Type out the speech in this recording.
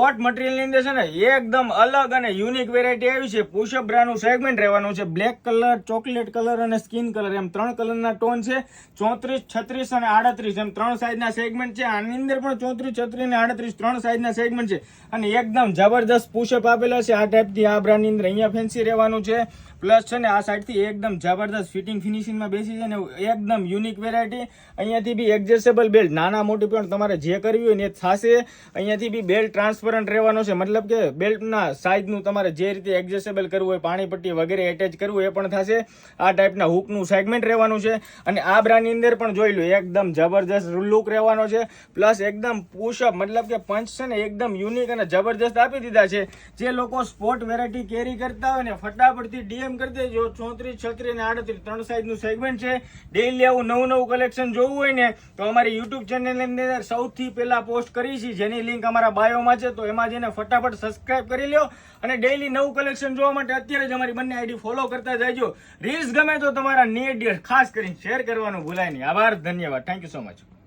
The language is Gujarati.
સ્પોર્ટ મટીરિયલ ની અંદર છે ને એકદમ અલગ અને યુનિક વેરાયટી આવી છે. પુશઅપ બ્રાનું સેગમેન્ટ રહેવાનું છે. બ્લેક કલર, ચોકલેટ કલર અને સ્કિન કલર એમ 3 કલરના ટોન છે. 34, 36 અને 38 એમ 3 સાઈઝના સેગમેન્ટ છે. આની અંદર પણ 34, 36 અને 38 3 સાઈઝના સેગમેન્ટ છે અને એકદમ જબરદસ્ત પુશઅપ આપેલા છે. આ ટાઈપથી આ બ્રાન્ડની અંદર અહીંયા ફેન્સી રહેવાનું છે. પ્લસ છે ને આ સાઈડથી એકદમ જબરદસ્ત ફિટિંગ ફિનિશિંગમાં બેસી છે ને એકદમ યુનિક વેરાયટી. અહીંયાથી બી એડજસ્ટેબલ બેલ્ટ નાના મોટી પણ તમારે જે કરવી હોય ને એ થશે. અહીંયાથી બી બેલ્ટ ટ્રાન્સપરન્ટ રહેવાનો છે, મતલબ કે બેલ્ટના સાઇઝનું તમારે જે રીતે એડજસ્ટેબલ કરવું હોય, પાણીપટ્ટી વગેરે એટેચ કરવું એ પણ થશે. આ ટાઈપના હુકનું સેગમેન્ટ રહેવાનું છે અને આ બ્રાન્ડની અંદર પણ જોઈ લો એકદમ જબરદસ્ત લુક રહેવાનો છે. પ્લસ એકદમ પુશઅપ મતલબ કે પંચ છે ને એકદમ યુનિક અને જબરદસ્ત આપી દીધા છે. જે લોકો સ્પોર્ટ વેરાયટી કેરી કરતા હોય ને ફટાફટથી ડીએમ કરી દેજો. 34, 36 અને 38 3 સાઈઝનું સેગમેન્ટ છે. ડેઈલી આવું નવું કલેક્શન જોવું હોય ને તો અમારી યુટ્યુબ ચેનલની અંદર સૌથી પહેલા પોસ્ટ કરી છે, જેની લિંક અમારા બાયોમાં છે. તો એમાં જઈને ફટાફટ સબસ્ક્રાઇબ કરી લો અને ડેઈલી નવું કલેક્શન જોવા માટે અત્યારે જ અમારી બંને આઈડી ફોલો કરતા જજો. રીલ્સ ગમે તો તમારા નેટ ખાસ કરીને શેર કરવાનું ભૂલાય નહીં. આભાર, ધન્યવાદ, થેન્ક યુ સો મચ.